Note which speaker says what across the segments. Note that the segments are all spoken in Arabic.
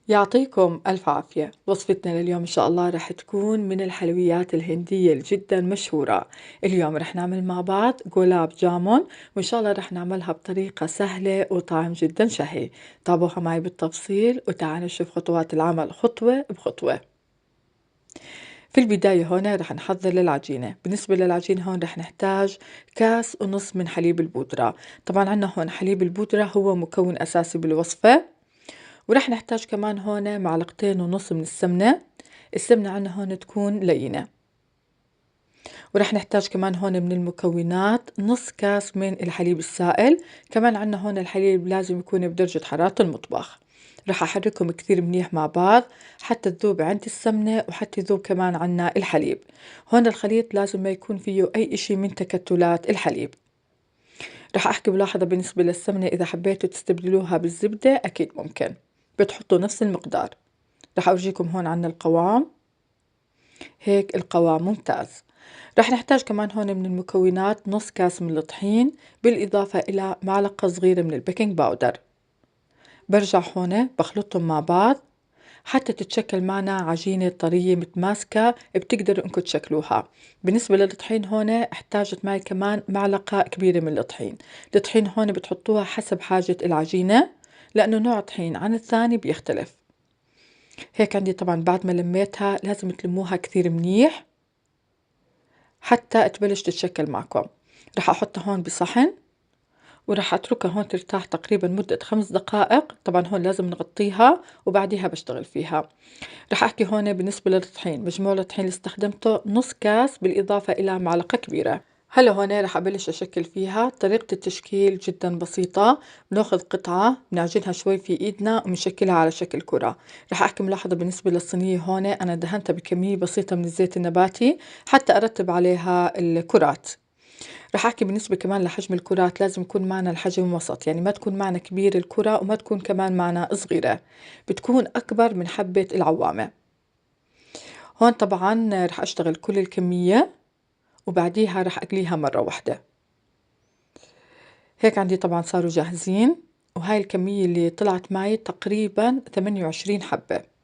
Speaker 1: يعطيكم ألف عافية. وصفتنا لليوم إن شاء الله رح تكون من الحلويات الهندية جدا مشهورة. اليوم رح نعمل مع بعض جولاب جامون، وإن شاء الله رح نعملها بطريقة سهلة وطعم جدا شهي. تابعوها معي بالتفصيل وتعالوا نشوف خطوات العمل خطوة بخطوة. في البداية هون رح نحضر للعجينة. بالنسبة للعجينة هون رح نحتاج كاس ونص من حليب البودرة. طبعا عنا هون حليب البودرة هو مكون أساسي بالوصفة. ورح نحتاج كمان هون معلقتين ونص من السمنة. السمنة عنا هون تكون لينة. ورح نحتاج كمان هون من المكونات نص كاس من الحليب السائل. كمان عنا هون الحليب لازم يكون بدرجة حرارة المطبخ. رح أحركهم كثير منيح مع بعض حتى تذوب عندي السمنة وحتى يذوب كمان عنا الحليب. هون الخليط لازم ما يكون فيه أي إشي من تكتلات الحليب. رح أحكي ملاحظة بالنسبة للسمنة، إذا حبيتوا تستبدلوها بالزبدة أكيد ممكن، بتحطوا نفس المقدار. رح أورجيكم هون عنا القوام. هيك القوام ممتاز. رح نحتاج كمان هون من المكونات نص كاس من الطحين، بالإضافة إلى معلقة صغيرة من البيكنج باودر. برجع هون بخلطهم مع بعض حتى تتشكل معنا عجينة طرية متماسكة بتقدروا انكم تشكلوها. بالنسبة للطحين هون احتاجت معي كمان معلقة كبيرة من الطحين. الطحين هون بتحطوها حسب حاجة العجينة، لأنه نوع طحين عن الثاني بيختلف. هيك عندي طبعا بعد ما لميتها لازم تلموها كثير منيح حتى تبلش تتشكل معكم. رح أحطها هون بصحن وراح أتركها هون ترتاح تقريبا مدة 5 دقائق. طبعا هون لازم نغطيها وبعديها بشتغل فيها. رح أحكي هون بالنسبة للطحين، مجموع الطحين اللي استخدمته نص كاس بالإضافة إلى معلقة كبيرة. هلا هون رح أبلش أشكل فيها. طريقة التشكيل جدا بسيطة. بناخذ قطعة بنعجنها شوي في إيدنا وبنشكلها على شكل كرة. رح أحكي ملاحظة بالنسبة للصينية هون أنا دهنتها بكمية بسيطة من الزيت النباتي حتى أرتب عليها الكرات. رح أحكي بالنسبة كمان لحجم الكرات، لازم يكون معنا الحجم وسط، يعني ما تكون معنا كبير الكرة وما تكون كمان معنا صغيرة، بتكون أكبر من حبة العوامة. هون طبعا رح أشتغل كل الكمية وبعديها رح أقليها مرة واحدة. هيك عندي طبعا صاروا جاهزين، وهاي الكمية اللي طلعت معي تقريبا 28 حبة.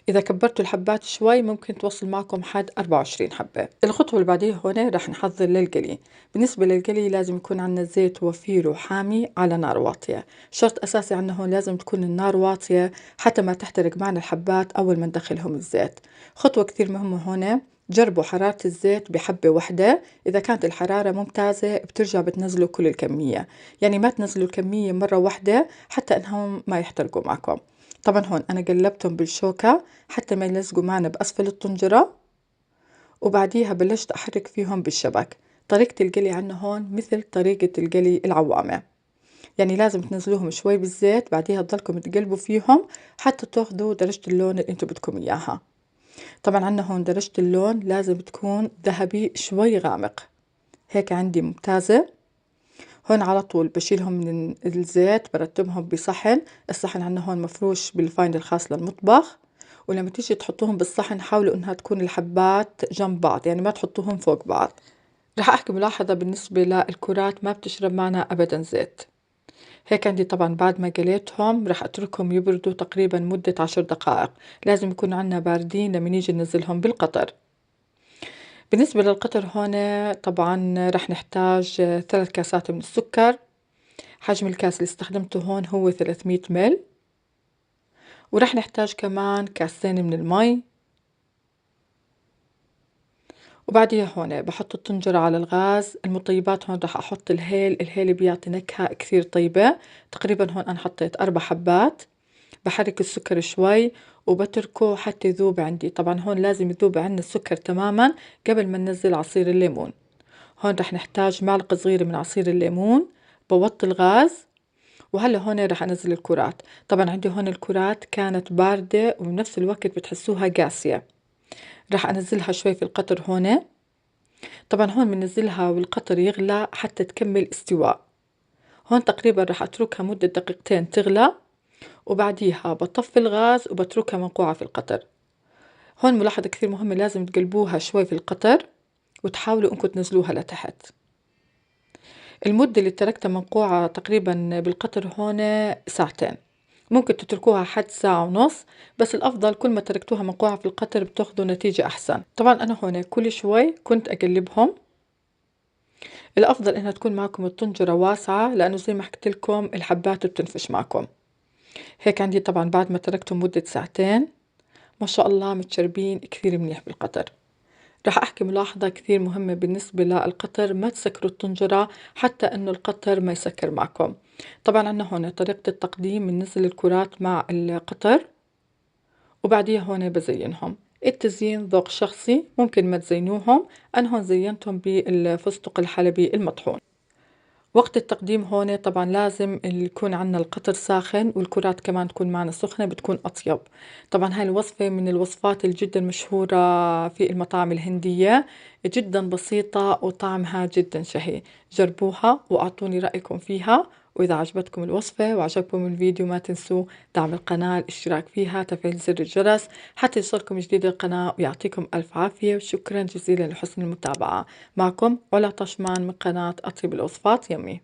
Speaker 1: إذا كبرتوا الحبات شوي ممكن توصل معكم حد 24 حبة. الخطوة اللي بعديها هون رح نحضر للقلي. بالنسبة للقلي لازم يكون عنا زيت وفير وحامي على نار واطية. شرط أساسي عنا هون لازم تكون النار واطية حتى ما تحترق معنا الحبات أول ما ندخلهم الزيت. خطوة كثير مهمة هون، جربوا حرارة الزيت بحبة واحدة. إذا كانت الحرارة ممتازة بترجع بتنزلوا كل الكمية، يعني ما تنزلوا الكمية مرة واحدة حتى إنهم ما يحترقوا معكم. طبعا هون أنا قلبتهم بالشوكة حتى ما يلزقوا معنا بأسفل الطنجرة، وبعديها بلشت أحرك فيهم بالشبك. طريقة القلي عنا هون مثل طريقة القلي العوامة، يعني لازم تنزلوهم شوي بالزيت بعديها تضلكم تقلبوا فيهم حتى تاخذوا درجة اللون اللي انتو بدكم إياها. طبعا عنا هون درجة اللون لازم تكون ذهبي شوي غامق. هيك عندي ممتازة. هون على طول بشيلهم من الزيت برتبهم بصحن. الصحن عنا هون مفروش بالفايند الخاص للمطبخ. ولما تيجي تحطوهم بالصحن حاولوا انها تكون الحبات جنب بعض، يعني ما تحطوهم فوق بعض. رح احكي ملاحظة بالنسبة للكرات ما بتشرب معنا ابدا زيت. هيك عندي طبعا بعد ما قليتهم رح اتركهم يبردوا تقريبا مدة 10 دقائق. لازم يكون عنا باردين لما نيجي ننزلهم بالقطر. بالنسبة للقطر هون طبعا رح نحتاج 3 كاسات من السكر. حجم الكاس اللي استخدمته هون هو 300 مل. ورح نحتاج كمان كاسين من المي. وبعديها هون بحط الطنجرة على الغاز. المطيبات هون رح أحط الهيل بيعطي نكهة كثير طيبة. تقريبا هون أنا حطيت 4 حبات. بحرك السكر شوي وبتركه حتى يذوب عندي. طبعا هون لازم يذوب عندنا السكر تماما قبل ما ننزل عصير الليمون. هون رح نحتاج معلقة صغيرة من عصير الليمون. بوطي الغاز وهلا هون رح انزل الكرات. طبعا عندي هون الكرات كانت باردة وبنفس الوقت بتحسوها قاسية. رح انزلها شوي في القطر هون. طبعا هون بنزلها والقطر يغلى حتى تكمل استواء. هون تقريبا رح اتركها مدة دقيقتين تغلى، وبعديها بطفي الغاز وبتركها منقوعة في القطر. هون ملاحظة كثير مهمة، لازم تقلبوها شوي في القطر وتحاولوا انكم تنزلوها لتحت. المدة اللي تركتها منقوعة تقريبا بالقطر هون ساعتين. ممكن تتركوها حد ساعة ونص، بس الأفضل كل ما تركتوها منقوعة في القطر بتاخدوا نتيجة أحسن. طبعا أنا هون كل شوي كنت أقلبهم. الأفضل إنها تكون معكم الطنجرة واسعة، لأنه زي ما حكيت لكم الحبات بتنفش معكم. هيك عندي طبعا بعد ما تركتهم مدة ساعتين ما شاء الله متشربين كثير منيح بالقطر. راح أحكي ملاحظة كثير مهمة بالنسبة للقطر، ما تسكروا الطنجرة حتى إنه القطر ما يسكر معكم. طبعا عنا هون طريقة التقديم، بننزل الكرات مع القطر وبعديها هون بزينهم. التزيين ذوق شخصي، ممكن ما تزينوهم. أنا هون زينتهم بالفستق الحلبي المطحون. وقت التقديم هون طبعا لازم يكون عنا القطر ساخن والكرات كمان تكون معنا سخنة، بتكون أطيب. طبعا هاي الوصفة من الوصفات الجدا مشهورة في المطاعم الهندية، جدا بسيطة وطعمها جدا شهي. جربوها وأعطوني رأيكم فيها. وإذا عجبتكم الوصفة وعجبكم الفيديو ما تنسوا دعم القناة، الاشتراك فيها، تفعيل زر الجرس حتى يوصلكم جديد القناة. ويعطيكم ألف عافية وشكرا جزيلا لحسن المتابعة. معكم علا طشمان من قناة أطيب الوصفات يمي.